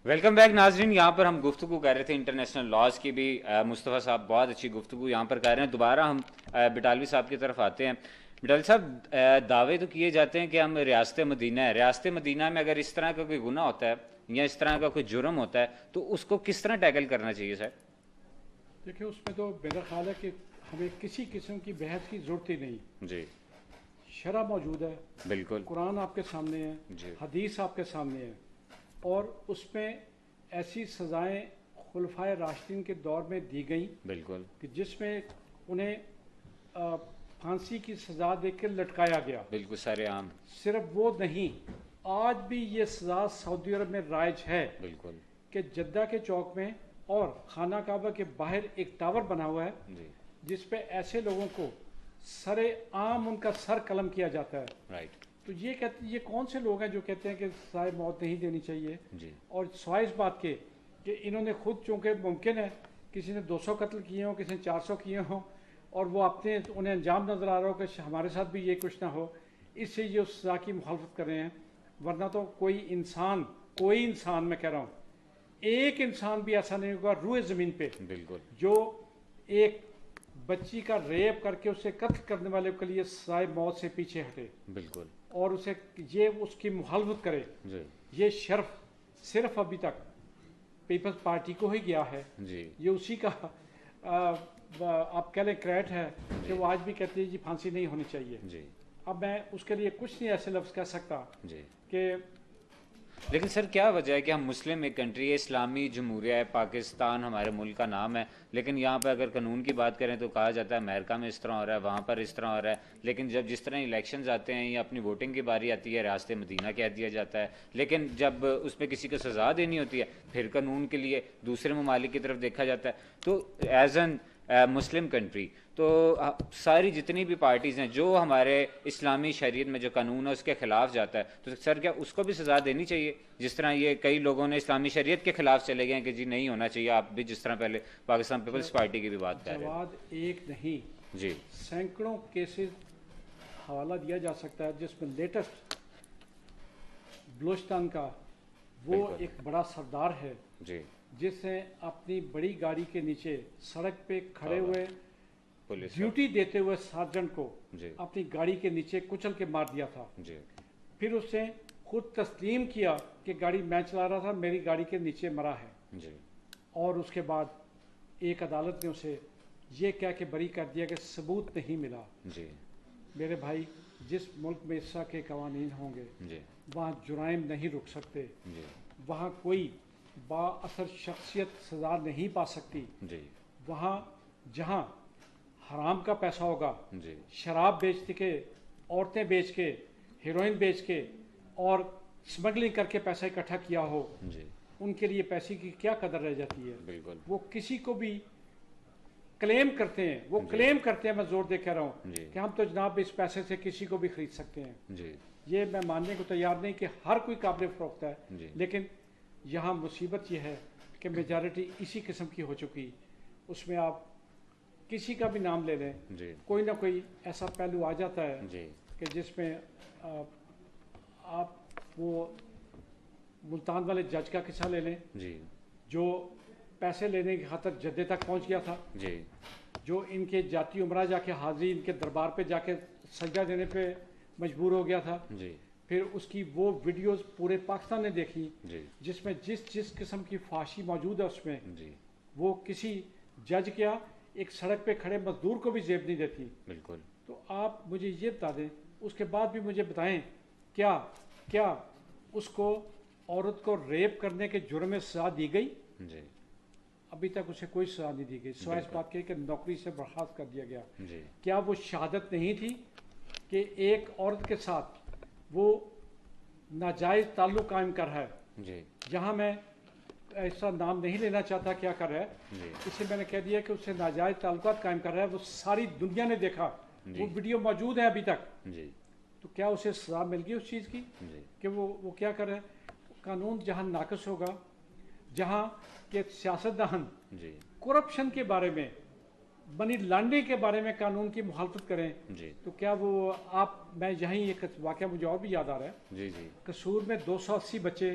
Welcome back ناظرین. یہاں پر ہم گفتگو کر رہے تھے انٹرنیشنل لاز کی بھی. مصطفیٰ صاحب بہت اچھی گفتگو یہاں پر کر رہے ہیں. دوبارہ ہم بٹالوی صاحب کی طرف آتے ہیں. بٹالوی صاحب, دعوے تو کیے جاتے ہیں کہ ہم ریاست مدینہ ہے. ریاست مدینہ میں اگر اس طرح کا کوئی گناہ ہوتا ہے یا اس طرح کا کوئی جرم ہوتا ہے تو اس کو کس طرح ٹیکل کرنا چاہیے سر؟ دیکھیں, اس میں تو میرا خیال ہے کہ ہمیں کسی قسم کی بحث کی ضرورت ہی نہیں. جی شرع موجود ہے, بالکل. قرآن آپ کے سامنے ہے, جی حدیث آپ کے سامنے ہے, اور اس میں ایسی سزائیں خلفائے راشدین کے دور میں دی گئیں بالکل کہ جس میں انہیں پھانسی کی سزا دے کے لٹکایا گیا. بالکل سارے عام. صرف وہ نہیں, آج بھی یہ سزا سعودی عرب میں رائج ہے بالکل کہ جدہ کے چوک میں اور خانہ کعبہ کے باہر ایک ٹاور بنا ہوا ہے جی جس پہ ایسے لوگوں کو سر عام ان کا سر قلم کیا جاتا ہے. رائٹ. تو یہ کون سے لوگ ہیں جو کہتے ہیں کہ سزائے موت نہیں دینی چاہیے؟ جی اور سوائے اس بات کے کہ انہوں نے خود, چونکہ ممکن ہے کسی نے 200 قتل کیے ہوں, کسی نے 400 کیے ہوں, اور وہ انہیں انجام نظر آ رہا ہو کہ ہمارے ساتھ بھی یہ کچھ نہ ہو, اس سے یہ اس سزا کی مخالفت کر رہے ہیں. ورنہ تو کوئی انسان میں کہہ رہا ہوں, ایک انسان بھی ایسا نہیں ہوگا روئے زمین پہ بالکل جو ایک بچی کا ریپ کر کے اسے قتل کرنے والے کے لیے سزائے موت سے پیچھے ہٹے بالکل. اور اس کی مخالفت کرے. جی یہ شرف صرف ابھی تک پیپلز پارٹی کو ہی گیا ہے. جی یہ اسی کا آپ کہہ لیں کریڈٹ ہے کہ وہ آج بھی کہتے ہیں جی پھانسی نہیں ہونی چاہیے. جی. اب میں اس کے لیے کچھ نہیں ایسے لفظ کہہ سکتا جی کہ لیکن سر کیا وجہ ہے کہ ہم مسلم ایک کنٹری ہے, اسلامی جمہوریہ ہے, پاکستان ہمارے ملک کا نام ہے, لیکن یہاں پہ اگر قانون کی بات کریں تو کہا جاتا ہے امریکہ میں اس طرح ہو رہا ہے, وہاں پر اس طرح ہو رہا ہے, لیکن جب جس طرح الیکشنز آتے ہیں یا اپنی ووٹنگ کی باری آتی ہے ریاست مدینہ کہہ دیا جاتا ہے, لیکن جب اس میں کسی کو سزا دینی ہوتی ہے پھر قانون کے لیے دوسرے ممالک کی طرف دیکھا جاتا ہے. تو ایز این مسلم کنٹری تو ساری جتنی بھی پارٹیز ہیں جو ہمارے اسلامی شریعت میں جو قانون ہے اس کے خلاف جاتا ہے, تو سر کیا اس کو بھی سزا دینی چاہیے؟ جس طرح یہ کئی لوگوں نے اسلامی شریعت کے خلاف چلے گئے ہیں کہ جی نہیں ہونا چاہیے, آپ بھی جس طرح پہلے پاکستان پیپلز پارٹی کی بھی بات کر رہے ہیں. جواد ایک نہیں, جی سینکڑوں کیسز حوالہ دیا جا سکتا ہے جس میں لیٹسٹ بلوچستان کا وہ بالکل. ایک بڑا سردار ہے جی جس نے اپنی بڑی گاڑی کے نیچے سڑک پہ کھڑے ہوئے پولیس ڈیوٹی دیتے ہوئے سارجنٹ کو جی اپنی گاڑی کے نیچے کچل کے مار دیا تھا. جی پھر اس نے خود تسلیم کیا کہ گاڑی میں چلا رہا تھا, میری گاڑی کے نیچے مرا ہے. جی اور اس کے بعد ایک عدالت نے اسے یہ کہہ کے بری کر دیا کہ ثبوت نہیں ملا. جی میرے بھائی, جس ملک میں اس طرح کے قوانین ہوں گے جی وہاں جرائم نہیں رک سکتے, جی وہاں کوئی با اثر شخصیت سزا نہیں پا سکتی. جی وہاں جہاں حرام کا پیسہ ہوگا, جی شراب بیچ کے, عورتیں بیچ کے, ہیروئن بیچ کے اور سمگلنگ کر کے پیسہ اکٹھا کیا ہو, جی ان کے لیے پیسے کی کیا قدر رہ جاتی ہے. بالکل. وہ کسی کو بھی کلیم کرتے ہیں, وہ کلیم کرتے ہیں, میں زور دے کہہ رہا ہوں جی کہ ہم تو جناب اس پیسے سے کسی کو بھی خرید سکتے ہیں. جی یہ میں ماننے کو تیار نہیں کہ ہر کوئی قابل فروخت ہے, جی لیکن یہاں مصیبت یہ ہے کہ میجارٹی اسی قسم کی ہو چکی. اس میں آپ کسی کا بھی نام لے لیں, جی کوئی نہ کوئی ایسا پہلو آ جاتا ہے جی کہ جس میں آپ وہ ملتان والے جج کا قصہ لے لیں جی جو پیسے لینے کی خاطر جدے تک پہنچ گیا تھا, جی جو ان کے جاتی عمرہ جا کے حاضری ان کے دربار پہ جا کے سجدہ دینے پہ مجبور ہو گیا تھا. جی پھر اس کی وہ ویڈیوز پورے پاکستان نے دیکھی جی جس میں جس قسم کی فحاشی موجود ہے اس میں, جی وہ کسی جج کیا ایک سڑک پہ کھڑے مزدور کو بھی زیب نہیں دیتی. بالکل. تو آپ مجھے یہ بتا دیں, اس کے بعد بھی مجھے بتائیں کیا اس کو عورت کو ریپ کرنے کے جرم میں سزا دی گئی؟ جی ابھی تک اسے کوئی سزا نہیں دی گئی, سوائے اس بات کے کہ نوکری سے برخاست کر دیا گیا. جی کیا وہ شہادت نہیں تھی کہ ایک عورت کے ساتھ وہ ناجائز تعلق قائم کر ہے؟ جی یہاں میں ایسا نام نہیں لینا چاہتا کیا کر رہا ہے, جی اسے میں نے کہہ دیا کہ اس سے ناجائز تعلقات قائم کر رہا ہے. وہ ساری دنیا نے دیکھا, جی وہ ویڈیو موجود ہے ابھی تک. جی تو کیا اسے سزا مل گئی اس چیز کی جی کہ وہ کیا کر رہا ہے؟ قانون جہاں ناقص ہوگا, جہاں کہ سیاستدان جی کرپشن کے بارے میں, منی لانڈرنگ کے بارے میں قانون کی مخالفت کریں, جی تو کیا وہ میں یہیں ایک واقعہ مجھے اور بھی یاد آ رہا ہے. جی جی قصور میں 280 بچے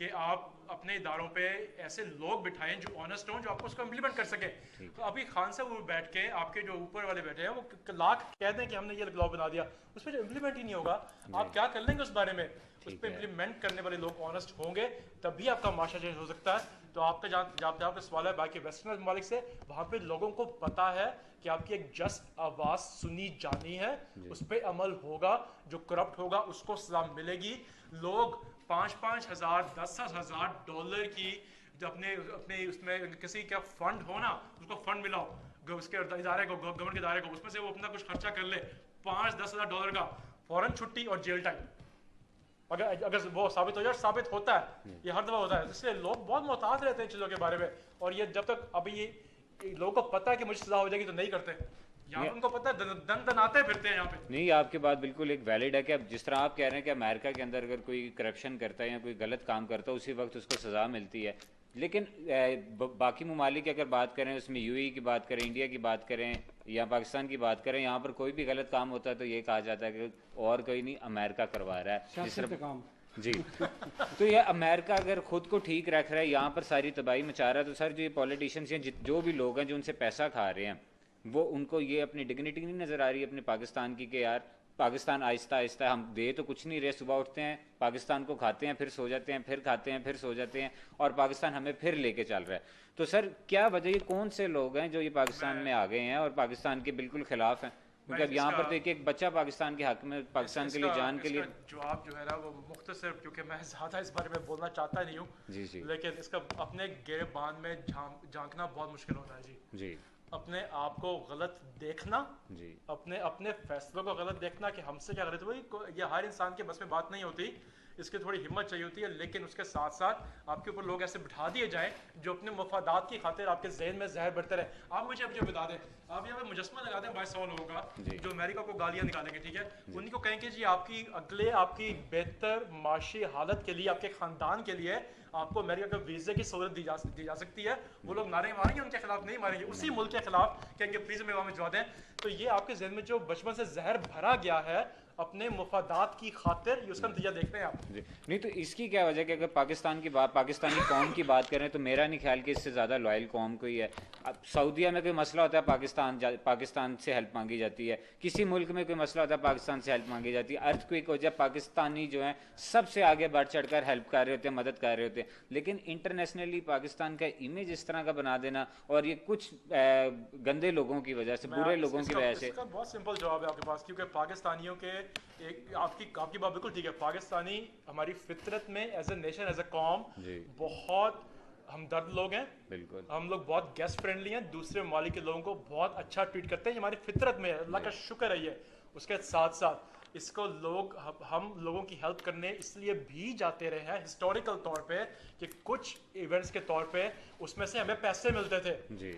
کہ آپ اپنے اداروں پہ ایسے لوگ بٹھائیں جو آنےسٹ ہوں, جو آپ کو اس کو امپلیمنٹ کر سکیں. تو ابھی خان صاحب وہ بیٹھ کے آپ کے جو اوپر والے بیٹھے ہیں وہ لاکھ کہہ دیں کہ ہم نے یہ لاء بنا دیا, اس پہ جو امپلیمنٹ ہی نہیں ہوگا آپ کیا کر لیں گے اس بارے میں. اس پہ امپلیمنٹ کرنے والے لوگ آنےسٹ ہوں گے تبھی آپ کا معاشرہ چینج ہو سکتا ہے. تو آپ کا جہاں پہ سوال ہے باقی ویسٹرن ممالک سے, وہاں پہ لوگوں کو پتا ہے کہ آپ کی ایک جسٹ آواز سنی جانی ہے, اس پہ عمل ہوگا, جو کرپٹ ہوگا اس کو سزا ملے گی. لوگ 5,000 10,000 ڈالر کی اپنے اس میں کسی کا فنڈ ہو نا, اس کو فنڈ ملاؤ اس کے ادارے کو, گورنمنٹ کے ادارے کو, اس میں سے وہ اپنا کچھ خرچہ کر لے 5-10,000 ڈالر کا, فوراً چھٹی اور جیل ٹائم. اگر وہ ثابت ہو جائے, ثابت ہوتا ہے, یہ ہر دفعہ ہوتا ہے. اس لیے لوگ بہت محتاط رہتے ہیں چیزوں کے بارے میں, اور یہ جب تک ابھی یہ لوگوں کو پتا ہے کہ مجھے سزا ہو جائے گی تو نہیں کرتے. یہاں پہ ان کو پتا ہے دن دناتے پھرتے ہیں یہاں پہ. نہیں, آپ کی بات بالکل ایک ویلڈ ہے کہ اب جس طرح آپ کہہ رہے ہیں کہ امریکہ کے اندر اگر کوئی کرپشن کرتا ہے یا کوئی غلط کام کرتا ہے اسی وقت اس کو سزا ملتی ہے, لیکن باقی ممالک کی اگر بات کریں, اس میں یو اے کی بات کریں, انڈیا کی بات کریں یا پاکستان کی بات کریں, یہاں پر کوئی بھی غلط کام ہوتا ہے تو یہ کہا جاتا ہے کہ اور کوئی نہیں, امریکہ کروا رہا ہے. جس طرح جی, تو یہ امریکہ اگر خود کو ٹھیک رکھ رہا ہے, یہاں پر ساری تباہی مچا رہا ہے, تو سر جو یہ پولیٹیشینس ہیں, جو بھی لوگ ہیں جو ان سے پیسہ کھا رہے ہیں, وہ ان کو یہ اپنی ڈگنیٹی نہیں نظر آ رہی ہے اپنے پاکستان کی کہ یار پاکستان آہستہ آہستہ ہم دے تو کچھ نہیں رہے, صبح اٹھتے ہیں پاکستان کو کھاتے ہیں, پھر سو جاتے ہیں, پھر کھاتے ہیں, پھر سو جاتے ہیں, اور پاکستان ہمیں پھر لے کے چل رہا ہے. تو سر کیا وجہ, یہ کون سے لوگ ہیں جو یہ پاکستان میں آ گئے ہیں اور پاکستان کے بالکل خلاف ہیں؟ کیونکہ اب یہاں پر تو ایک بچہ پاکستان کے حق میں, پاکستان کے لیے جان کے لیے. جواب جو ہے نا وہ مختصر, کیونکہ میں زیادہ اس بارے میں بولنا چاہتا نہیں ہوں, لیکن اس کا اپنے گریبان میں جھانکنا بہت مشکل ہوتا ہے. جی, اپنے آپ کو غلط دیکھنا, اپنے فیصلوں کو غلط دیکھنا کہ ہم سے کیا غلط ہوئی, یہ ہر انسان کے بس میں بات نہیں ہوتی, اس کی تھوڑی ہمت چاہیے ہوتی ہے. لیکن اس کے ساتھ ساتھ آپ کے اوپر لوگ ایسے بٹھا دیے جائیں جو اپنے مفادات کی خاطر آپ کے ذہن میں زہر بڑھتے رہے. آپ مجھے اب جو بتا دیں, آپ یہاں پہ مجسمہ لگا دیں 2200 لوگوں کا جو امریکہ کو گالیاں نکالیں گے, ٹھیک ہے, انہیں کو کہیں کہ جی آپ کی آپ کی بہتر معاشی حالت کے لیے, آپ کے خاندان کے لیے آپ کو امریکہ کے ویزے کی سہولت دی جا سکتی ہے. وہ لوگ نعرے ماریں گے, ان کے خلاف نہیں ماریں گے, اسی ملک کے خلاف کہیں گے پلیز ہمیں وہاں بھجوا دیں. تو یہ آپ کے ذہن میں جو بچپن سے زہر بھرا گیا ہے اپنے مفادات کی خاطر, یہ اس کا نتیجہ دیکھتے ہیں آپ. نہیں, تو اس کی کیا وجہ کہ اگر پاکستان کی بات, پاکستانی قوم کی بات کریں تو میرا نہیں خیال کہ اس سے زیادہ لائل قوم کوئی ہے. اب سعودیہ میں کوئی مسئلہ ہوتا ہے پاکستان سے ہیلپ مانگی جاتی ہے, کسی ملک میں کوئی مسئلہ ہوتا ہے پاکستان سے ہیلپ مانگی جاتی ہے, ارتھ کوئک ہو جائے پاکستانی جو ہیں سب سے آگے بڑھ چڑھ کر ہیلپ کر رہے ہوتے ہیں, مدد کر رہے ہوتے ہیں. لیکن انٹرنیشنلی پاکستان کا امیج اس طرح کا بنا دینا, اور یہ کچھ گندے لوگوں کی وجہ سے, برے لوگوں کی وجہ سے. اس کا بہت سمپل جواب ہے آپ کے پاس, کیونکہ پاکستانیوں کے آپ کی بات بالکل ٹھیک ہے. پاکستانی ہماری فطرت میں as a nation, as a قوم بہت ہمدرد لوگ ہیں. بالکل, ہم لوگ بہت گیسٹ فرینڈلی ہیں, دوسرے ممالک کے لوگوں کو بہت اچھا ٹریٹ کرتے ہیں, یہ ہماری فطرت میں ہے, اللہ کا شکر ہے. یہ اس کے ساتھ ساتھ اس کو ہم لوگوں کی ہیلپ کرنے اس لیے بھی جاتے رہے ہیں ہسٹوریکل طور پہ کہ کچھ ایونٹس کے طور پہ اس میں سے ہمیں پیسے ملتے تھے,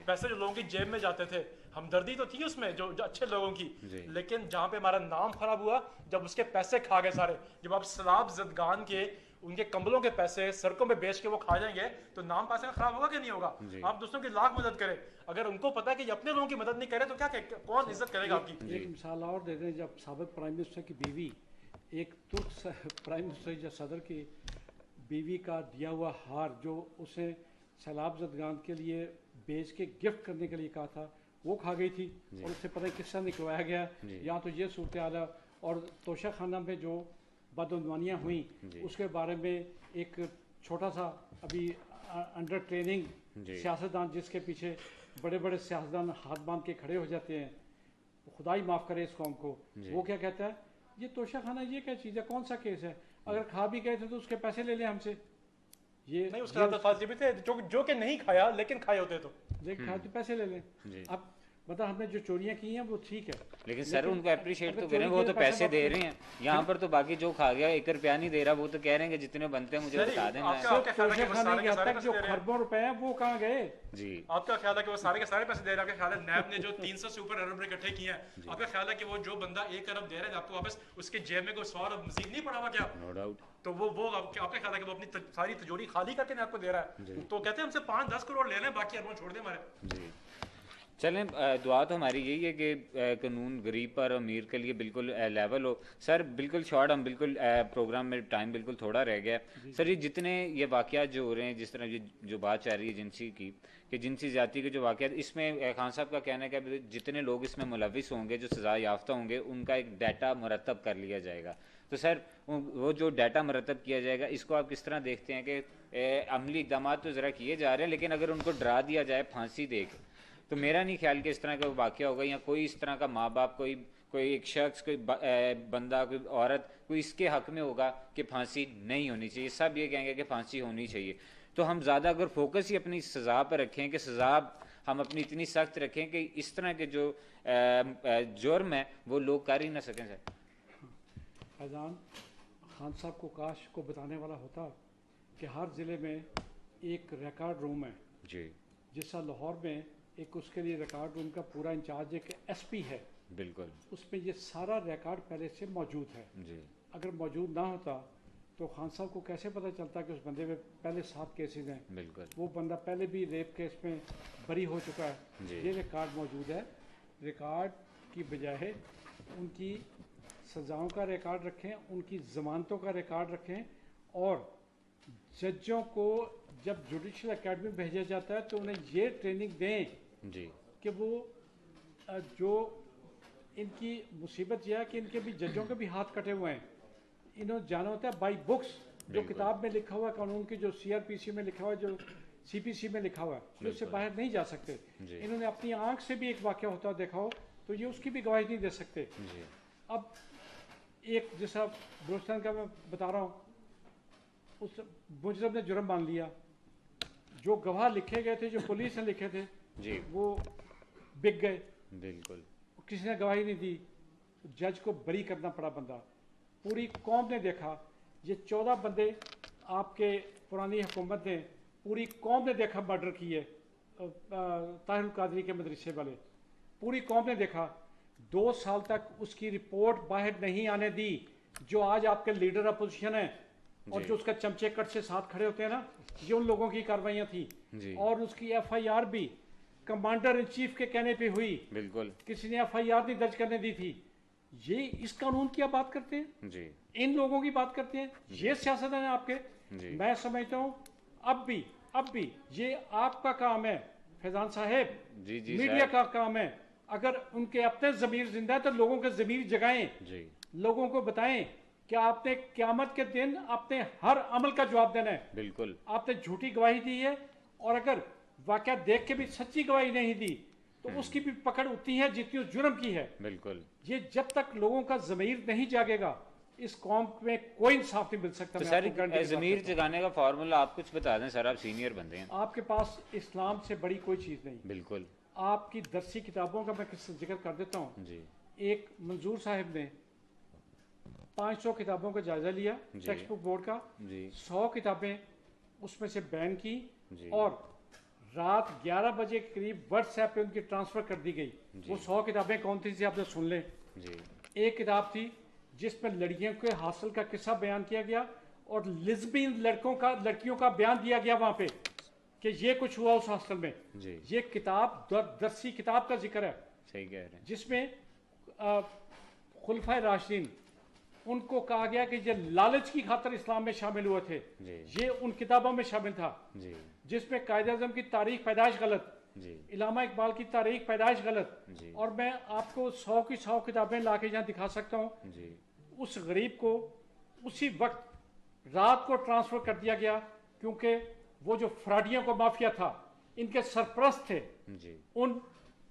پیسے جو لوگوں کی جیب میں جاتے تھے. ہمدردی تو تھی اس میں جو اچھے لوگوں کی, لیکن جہاں پہ ہمارا نام خراب ہوا جب اس کے پیسے کھا گئے سارے, جب آپ سیلاب زدگان کے ان کے کمبلوں کے پیسے سڑکوں پہ بیچ کے وہ کھا جائیں گے تو نام پیسے خراب ہوگا کہ نہیں ہوگا؟ آپ دوسروں کی لاکھ مدد کریں, اگر ان کو پتا ہے کہ یہ اپنے لوگوں کی مدد نہیں کرے تو کیا کون عزت کرے گا آپ کی؟ ایک مثال اور دے دیں, جب سابق پرائم منسٹر کی بیوی, ایک ترک پرائم منسٹر یا صدر کی بیوی کا دیا ہوا ہار جو اسے سیلاب زدگان کے لیے بیچ کے گفٹ کرنے کے لیے کہا تھا, وہ کھا گئی تھی, اور اس سے پتہ کس طرح نکلوایا گیا. یہاں تو یہ صورتحال ہے. اور توشہ خانہ میں جو بدعنوانیاں ہوئیں اس کے بارے میں ایک چھوٹا سا ابھی انڈر ٹریننگ سیاستدان, جس کے پیچھے بڑے بڑے سیاستدان ہاتھ باندھ کے کھڑے ہو جاتے ہیں, خدا ہی معاف کرے اس قوم کو, وہ کیا کہتا ہے, یہ توشہ خانہ یہ کیا چیز ہے, کون سا کیس ہے, اگر کھا بھی گئے تھے تو اس کے پیسے لے لیں ہم سے. یہ نہیں, اس کے الفاظ یہ بھی تھے جو کہ نہیں کھایا لیکن کھائے ہوتے تو پیسے لے لیں. اب بتا, ہم نے جو چوریاں کی ہیں وہ ٹھیک ہے, لیکن سر ان کو اپریشیٹ تو کریں, وہ تو پیسے دے رہے ہیں. یہاں پر تو باقی جو کھا گیا 1 روپیہ نہیں دے رہا, وہ تو کہہ رہے ہیں کہ جتنے بنتے ہیں مجھے بتا دیں. جو خربوں روپے ہیں وہ کہاں گئے؟ جی, آپ کا خیال ہے کہ وہ سارے کے سارے پیسے دے رہے ہیں؟ آپ کا خیال ہے نیب نے جو 300 سے اوپر ارب اکٹھے کیے ہیں, آپ کا خیال ہے کہ وہ جو بندہ 1 ارب دے رہا ہے آپ کو واپس اس کے جیب میں کوئی 100 ارب مزید نہیں پڑا ہوا کیا؟ No doubt. تو وہ آپ کا خیال ہے کہ وہ اپنی ساری تجوری خالی کر کے آپ کو دے رہا ہے؟ تو کہتے ہیں ہم سے 5-10 کروڑ لے لیں, باقی اربوں چھوڑ دیں ہمارے. چلیں دعا تو ہماری یہی ہے کہ قانون غریب پر امیر کے لیے بالکل لیول ہو. سر بالکل شارٹ، ہم بالکل پروگرام میں ٹائم بالکل تھوڑا رہ گیا. سر یہ جتنے یہ واقعات جو ہو رہے ہیں، جس طرح یہ جو بات چل رہی ہے جنسی کی، کہ جنسی زیادتی کے جو واقعات، اس میں خان صاحب کا کہنا ہے کہ جتنے لوگ اس میں ملوث ہوں گے، جو سزا یافتہ ہوں گے، ان کا ایک ڈیٹا مرتب کر لیا جائے گا. تو سر وہ جو ڈیٹا مرتب کیا جائے گا، اس کو آپ کس طرح دیکھتے ہیں کہ عملی اقدامات تو ذرا کیے جا رہے ہیں، لیکن اگر ان کو ڈرا دیا جائے پھانسی دے کے، تو میرا نہیں خیال کہ اس طرح کا واقعہ ہوگا، یا کوئی اس طرح کا ماں باپ، کوئی ایک شخص، کوئی بندہ، کوئی عورت، کوئی اس کے حق میں ہوگا کہ پھانسی نہیں ہونی چاہیے. سب یہ کہیں گے کہ پھانسی ہونی چاہیے. تو ہم زیادہ اگر فوکس ہی اپنی سزا پر رکھیں کہ سزا ہم اپنی اتنی سخت رکھیں کہ اس طرح کے جو جرم ہے وہ لوگ کر ہی نہ سکیں. سر فیضان، خان صاحب کو کاش کو بتانے والا ہوتا کہ ہر ضلع میں ایک ریکارڈ روم ہے. جی جیسا لاہور میں ایک اس کے لیے ریکارڈ روم کا پورا انچارج ایک ایس پی ہے، بالکل، اس میں یہ سارا ریکارڈ پہلے سے موجود ہے. جی اگر موجود نہ ہوتا تو خان صاحب کو کیسے پتہ چلتا کہ اس بندے میں پہلے 7 کیسز ہیں، بالکل، وہ بندہ پہلے بھی ریپ کیس میں بری ہو چکا ہے. جی یہ ریکارڈ موجود ہے. ریکارڈ کی بجائے ان کی سزاؤں کا ریکارڈ رکھیں، ان کی ضمانتوں کا ریکارڈ رکھیں، اور ججوں کو جب جوڈیشل اکیڈمی بھیجا جاتا ہے تو انہیں یہ ٹریننگ دیں جی کہ وہ جو ان کی مصیبت یہ ہے کہ ان کے بھی ججوں کے بھی ہاتھ کٹے ہوئے ہیں. انہوں جانا ہوتا ہے بائی بکس، جو بالکل. کتاب میں لکھا ہوا ہے قانون کی، جو سی آر پی سی میں لکھا ہوا ہے، جو سی پی سی میں لکھا ہوا ہے، جو اس سے بالکل. باہر نہیں جا سکتے. جی انہوں نے اپنی آنکھ سے بھی ایک واقعہ ہوتا دیکھا ہو تو یہ اس کی بھی گواہی نہیں دے سکتے. جی اب ایک جیسا بلوچستان کا میں بتا رہا ہوں، اس مجرم نے جرم مان لیا، جو گواہ لکھے گئے تھے، جو پولیس نے لکھے تھے، جی وہ بک گئے، بالکل، کسی نے گواہی نہیں دی. جج کو بری کرنا پڑا بندہ. پوری قوم نے دیکھا، یہ 14 بندے آپ کے پرانی حکومت نے، پوری قوم نے دیکھا مرڈر کیے طاہر القادری کے مدرسے والے. پوری قوم نے دیکھا. 2 سال تک اس کی رپورٹ باہر نہیں آنے دی. جو آج آپ کے لیڈر اپوزیشن ہیں اور جی. جو اس کا چمچے کٹ سے ساتھ کھڑے ہوتے ہیں نا، یہ ان لوگوں کی کاروائیاں تھیں. جی اور اس کی ایف آئی آر بھی کمانڈر ان چیف کے کہنے پہ ہوئی. بالکل، کسی نے ایف آئی آر نہیں درج کرنے دی تھی. یہ اس قانون کی آپ بات کرتے ہیں، جی ان لوگوں کی بات کرتے ہیں، یہ سیاست ہیں آپ کے. جی میں سمجھتا ہوں اب بھی یہ آپ کا کام ہے فیضان صاحب، جی جی میڈیا صاحب. کا کام ہے. اگر ان کے اپنے ضمیر زندہ ہے تو لوگوں کے ضمیر جگائیں، جی لوگوں کو بتائیں کہ آپ نے قیامت کے دن اپنے ہر عمل کا جواب دینا ہے. بالکل، آپ نے جھوٹی گواہی دی ہے، اور اگر واقعہ دیکھ کے بھی سچی گواہی نہیں دی تو اس کی بھی پکڑ اتنی ہے جتنی اس جرم کی ہے. بالکل. یہ جب تک لوگوں کا ضمیر نہیں جاگے گا اس قوم میں کوئی انصاف نہیں مل سکتا. تو میں سر آپ کو گارنٹی کی بات ضمیر کرتا ہوں. جگانے کا فارمولا آپ کچھ بتا دیں سر، آپ سینئر بندے ہیں. آپ کے پاس اسلام سے بڑی کوئی چیز نہیں. بالکل. آپ کی درسی کتابوں کا میں ذکر کر دیتا ہوں. جی ایک منظور صاحب نے 500 کتابوں کا جائزہ لیا ٹیکسٹ بک بورڈ کا. جی 100 کتابیں اس میں سے بین کی، جی اور رات 11 بجے کے قریب واٹس ایپ پہ ان کی ٹرانسفر کر دی گئی. وہ 100 کتابیں کون تھی جی آپ نے سن لیں. جی ایک کتاب تھی جس میں لڑکیوں کے حاصل کا قصہ بیان کیا گیا، اور لزبین لڑکیوں کا بیان دیا گیا وہاں پہ کہ یہ کچھ ہوا اس ہاسٹل میں. جی یہ کتاب درسی کتاب کا ذکر ہے، صحیح کہہ رہے ہیں. جس میں خلفائے راشدین ان کو کہا گیا کہ یہ لالچ کی خاطر اسلام میں شامل ہوئے تھے. جی یہ ان کتابوں میں شامل تھا، جی جس میں قائد اعظم کی تاریخ پیدائش غلط، جی علامہ اقبال کی تاریخ پیدائش غلط. جی اور میں آپ کو 100 کی 100 کتابیں لا کے یہاں دکھا سکتا ہوں. جی اس غریب کو اسی وقت رات کو ٹرانسفر کر دیا گیا، کیونکہ وہ جو فراڈیوں کو مافیا تھا، ان کے سرپرست تھے، جی ان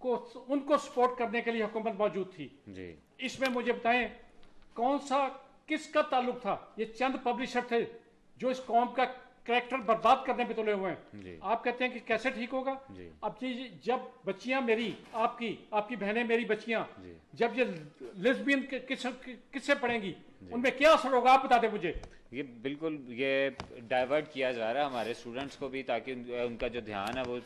کو سپورٹ کرنے کے لیے حکومت موجود تھی. جی اس میں مجھے بتائیں کون سا کس کا تعلق تھا؟ یہ چند پبلشر تھے جو اس قوم کا کریکٹر برباد کرنے پہ تلے ہوئے ہیں. جی آپ کہتے ہیں کہ کیسے ٹھیک ہوگا؟ جی اب جب بچیاں میری، آپ کی بہنیں میری بچیاں، جی جب یہ لیسبین کس سے پڑھیں گی، ان میں کیا اثر ہوگا آپ بتا دیں مجھے. یہ بالکل یہ ڈائیورٹ کیا جا رہا ہے ہمارے اسٹوڈنٹس کو بھی، تاکہ ان کا جو دھیان ہے وہ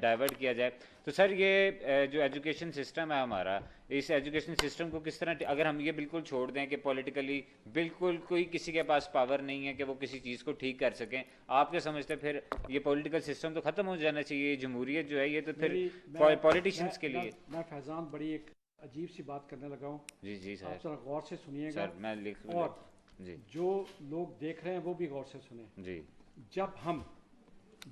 ڈائیورٹ کیا جائے. تو سر یہ جو ایجوکیشن سسٹم ہے ہمارا، اس ایجوکیشن سسٹم کو کس طرح اگر ہم یہ بالکل چھوڑ دیں کہ پولیٹیکلی بالکل کوئی کسی کے پاس پاور نہیں ہے کہ وہ کسی چیز کو ٹھیک کر سکیں, آپ کیا سمجھتے ہیں پھر یہ پولیٹیکل سسٹم تو ختم ہو جانا چاہیے, جمہوریت جو ہے یہ تو پھر پولیٹیشینس کے لیے. میں فیضان بڑی ایک عجیب سی بات کرنے لگا ہوں, جی سر, آپ ذرا غور سے سنیے گا سر میں لکھ اور جی جو لوگ دیکھ رہے ہیں وہ بھی غور سے سنیں. جی جب ہم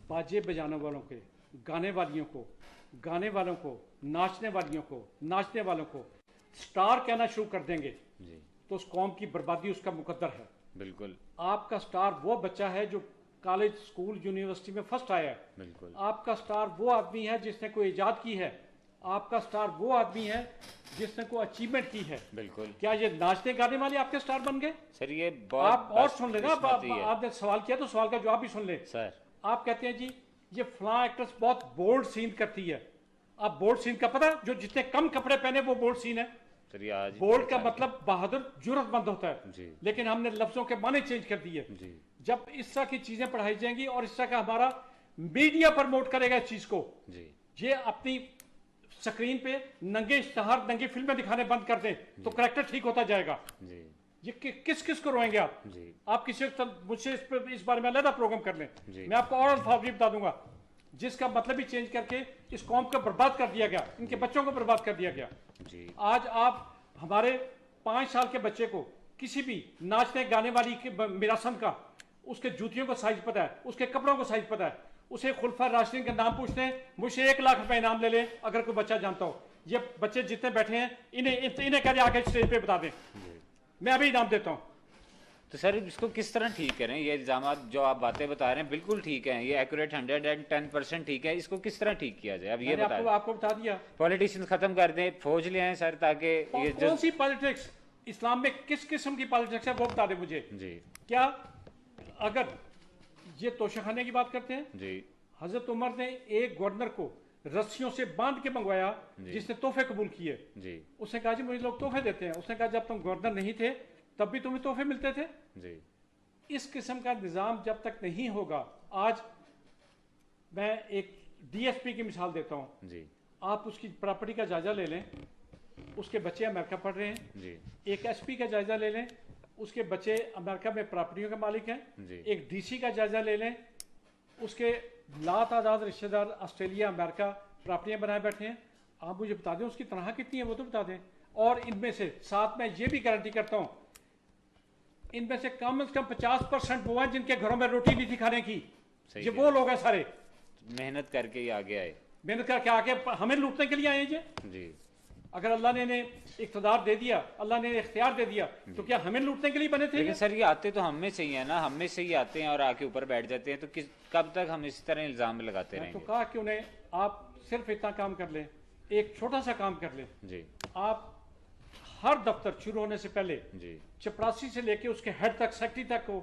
باجے بجانے والوں کے, گانے والوں کو, ناچنے والوں کو سٹار کہنا شروع کر دیں گے جی تو اس قوم کی بربادی اس کا مقدر ہے. بالکل آپ کا سٹار وہ بچہ ہے جو کالج, اسکول, یونیورسٹی میں فرسٹ آیا ہے. بالکل آپ کا سٹار وہ آدمی ہے جس نے کوئی ایجاد کی ہے. آپ کا سٹار وہ آدمی ہے جس نے کوئی اچیومنٹ کی ہے. بالکل. کیا یہ ناچنے گانے والے آپ کے سٹار بن گئے؟ سر یہ آپ اور سن لیں نا, قسمتی ہے. آپ نے سوال کیا تو سوال کا جواب بھی سن لیں. سر آپ کہتے ہیں جی یہ فلاں ایکٹریس بہت بولڈ سین کرتی ہے. آپ بولڈ سین کا پتہ, جو جتنے کم کپڑے پہنے وہ بولڈ سین ہے. سر یہ آج بولڈ کا مطلب بہادر, جرأت مند ہوتا ہے. جی لیکن ہم نے لفظوں کے معنی چینج کر دیے. جی جب اس طرح کی چیزیں پڑھائی جائیں گی اور اس طرح کا ہمارا میڈیا پروموٹ کرے گا اس چیز کو, جی یہ اپنی سکرین پہ ننگے اشتہار, ننگی فلمیں دکھانے بند کر دیں تو کریکٹر ٹھیک ہوتا جائے گا. جی یہ کس کو روئیں گے آپ؟ جی آپ کسی وقت مجھ سے اس بارے میں علیحدہ پروگرام کر لیں. جی. میں آپ کو اور الفاظ بھی بتا دوں گا جس کا مطلب ہی چینج کر کے اس قوم کو برباد کر دیا گیا, ان کے بچوں کو برباد کر دیا گیا. جی آج آپ ہمارے 5 سال کے بچے کو کسی بھی ناچنے گانے والی میراسن کا, اس کے جوتیوں کا سائز پتہ ہے, اس کے کپڑوں کا سائز پتہ ہے, اسے خلفاء راشدین کا نام پوچھتے ہیں, مجھ سے 1 لاکھ روپے انعام لے لیں اگر کوئی بچہ جانتا ہو. یہ بچے جتنے بیٹھے ہیں انہیں کہہ دیں آ کے اسٹیج پہ بتا دیں, میں ابھی انعام دیتا ہوں. تو سر اس کو کس طرح ٹھیک کریں؟ یہ الزامات جو آپ باتیں بتا رہے ہیں بالکل ٹھیک ہیں, یہ ایکوریٹ 110% ٹھیک ہے, اس کو کس طرح ٹھیک کیا جائے؟ اب یہ بتائیں. آپ کو بتا دیا, پولیٹیشین ختم کر دیں, فوج لے آئیں سر, تاکہ یہ جو کون سی پالیٹکس اسلام میں کس قسم کی پالیٹکس ہے وہ بتا دیں مجھے. جی کیا اگر یہ توشہ خانے کی بات کرتے ہیں, جی حضرت عمر نے ایک گورنر کو رسیوں سے باندھ کے منگوایا جس نے تحفے قبول کیے. جی اس نے کہا جی مجھے لوگ تحفے دیتے ہیں. اس نے کہا جب تم گورنر نہیں تھے تب بھی تمہیں تحفے ملتے تھے. جی اس قسم کا نظام جب تک نہیں ہوگا, آج میں ایک ڈی ایس پی کی مثال دیتا ہوں. جی آپ اس کی پراپرٹی کا جائزہ لے لیں, اس کے بچے امریکہ پڑھ رہے ہیں. جی ایک ایس پی کا جائزہ لے لیں, اس کے بچے امریکہ میں پراپرٹیوں کے مالک ہیں. جی ایک ڈی سی کا جائزہ لے لیں, اس کے لا تعداد رشتہ دار آسٹریلیا, امریکہ پراپرٹیاں بنائے بیٹھے ہیں. آپ مجھے بتا دیں اس کی تنخواہ کتنی ہے وہ تو بتا دیں. اور ان میں سے ساتھ میں یہ بھی گارنٹی کرتا ہوں ان میں سے کم از کم 50% وہ ہیں جن کے گھروں میں روٹی نہیں تھی کھانے کی. یہ وہ لوگ ہیں سارے محنت کر کے ہی آگے آئے, محنت کر کے آگے ہمیں لوٹنے کے لیے آئے ہیں. جی اگر اللہ نے انہیں اقتدار دے دیا, اللہ نے اختیار دے دیا, تو کیا ہمیں لوٹنے کے لیے بنے تھے؟ لیکن سر یہ آتے تو ہم میں سے ہی ہیں نا, ہم میں سے ہی آتے ہیں اور آ کے اوپر بیٹھ جاتے ہیں, تو کب تک ہم اس طرح الزام لگاتے رہیں تو گے؟ کہا کہ انہیں آپ صرف اتنا کام کر لیں, ایک چھوٹا سا کام کر لیں. جی آپ ہر دفتر شروع ہونے سے پہلے جی چپراسی سے لے کے اس کے ہیڈ تک, سیکٹری تک کو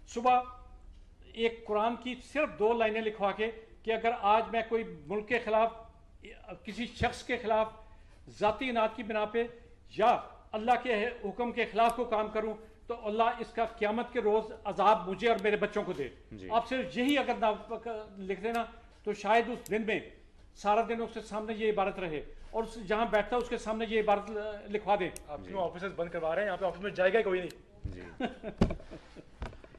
صبح ایک قرآن کی صرف 2 لائنیں لکھوا کے کہ اگر آج میں کوئی ملک کے خلاف, کسی شخص کے خلاف ذاتی اناد کی بنا پہ یا اللہ کے حکم کے خلاف کو کام کروں تو اللہ اس کا قیامت کے روز عذاب مجھے اور میرے بچوں کو دے. آپ صرف یہی اگر لکھ دینا تو شاید اس دن میں سارا دن اس کے سامنے یہ عبارت رہے, اور جہاں بیٹھتا ہے اس کے سامنے یہ عبارت لکھوا دیں. آپ کیوں آفیسز بند کروا رہے ہیں؟ یہاں پہ آفس میں جائے گا کوئی نہیں.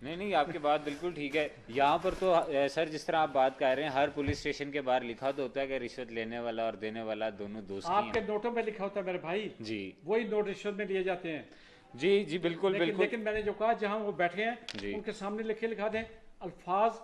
جی نہیں آپ کی بات بالکل ٹھیک ہے. یہاں پر تو سر جس طرح آپ بات کر رہے ہیں, ہر پولیس اسٹیشن کے باہر لکھا تو ہوتا ہے کہ رشوت لینے والا اور دینے والا دونوں دوست آپ کے نوٹوں میں لکھا ہوتا ہے میرے بھائی. جی وہی نوٹ رشوت میں لیے جاتے ہیں. جی بالکل بالکل. لیکن میں نے جو کہا جہاں وہ بیٹھے ہیں ان کے سامنے لکھا دیں, الفاظ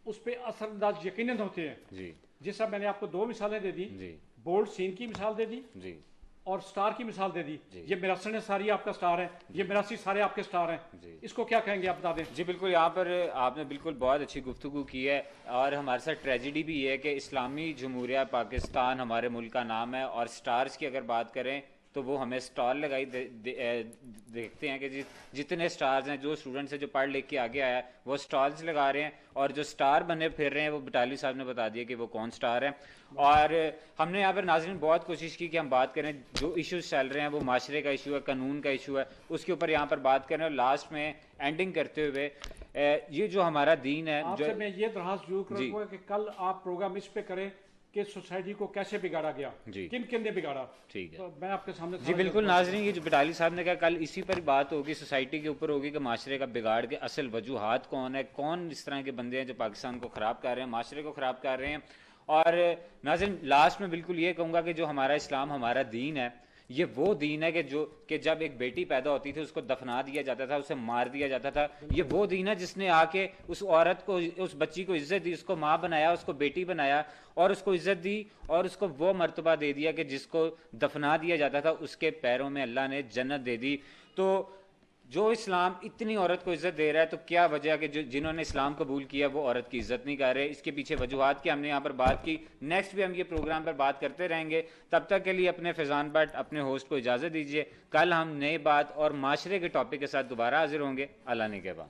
اس پہ اثر انداز یقیناً ہوتے ہیں. جی جس طرح میں نے آپ کو 2 مثالیں دے دی, جی بولڈ سین کی مثال دے دی جی اور سٹار کی مثال دے دی. یہ میراسن ساری آپ کا سٹار ہے, یہ میراسی سارے آپ کے سٹار ہیں. اس کو کیا کہیں گے آپ بتا دیں. جی بالکل, یہاں پر آپ نے بالکل بہت اچھی گفتگو کی ہے, اور ہمارے ساتھ ٹریجڈی بھی یہ ہے کہ اسلامی جمہوریہ پاکستان ہمارے ملک کا نام ہے, اور سٹارز کی اگر بات کریں تو وہ ہمیں سٹال لگائی دیکھتے ہیں کہ جتنے سٹارز ہیں, جو اسٹوڈنٹس ہیں جو پڑھ لکھ کے آگے آیا ہے وہ سٹالز لگا رہے ہیں, اور جو سٹار بنے پھر رہے ہیں وہ بٹالی صاحب نے بتا دیا کہ وہ کون سٹار ہے. اور ہم نے یہاں پر ناظرین بہت کوشش کی کہ ہم بات کریں جو ایشوز چل رہے ہیں, وہ معاشرے کا ایشو ہے, قانون کا ایشو ہے, اس کے اوپر یہاں پر بات کریں. اور لاسٹ میں اینڈنگ کرتے ہوئے یہ جو ہمارا دین ہے, آپ سے میں یہ درخواست ضرور کروں گا کہ کل آپ پروگرام اس پہ کریں کہ سوسائٹی کو کیسے بگاڑا گیا, جی کن کن نے بگاڑا. ٹھیک ہے تو میں آپ کے سامنے جی بالکل ناظرین, یہ جو بٹالی صاحب نے کہا کل اسی پر بات ہوگی, سوسائٹی کے اوپر ہوگی کہ معاشرے کا بگاڑ کے اصل وجوہات کون ہے, کون اس طرح کے بندے ہیں جو پاکستان کو خراب کر رہے ہیں, معاشرے کو خراب کر رہے ہیں. اور ناظرین لاسٹ میں بالکل یہ کہوں گا کہ جو ہمارا اسلام, ہمارا دین ہے, یہ وہ دین ہے کہ جب ایک بیٹی پیدا ہوتی تھی اس کو دفنا دیا جاتا تھا, اسے مار دیا جاتا تھا. یہ وہ دین ہے جس نے آ کے اس عورت کو, اس بچی کو عزت دی, اس کو ماں بنایا, اس کو بیٹی بنایا اور اس کو عزت دی اور اس کو وہ مرتبہ دے دیا کہ جس کو دفنا دیا جاتا تھا اس کے پیروں میں اللہ نے جنت دے دی. تو جو اسلام اتنی عورت کو عزت دے رہا ہے تو کیا وجہ کہ جنہوں نے اسلام قبول کیا وہ عورت کی عزت نہیں کر رہے. اس کے پیچھے وجوہات کی ہم نے یہاں پر بات کی, نیکسٹ بھی ہم یہ پروگرام پر بات کرتے رہیں گے. تب تک کے لیے اپنے فیضان بٹ, اپنے ہوسٹ کو اجازت دیجیے. کل ہم نئے بات اور معاشرے کے ٹاپک کے ساتھ دوبارہ حاضر ہوں گے. اللہ نے کے بعد.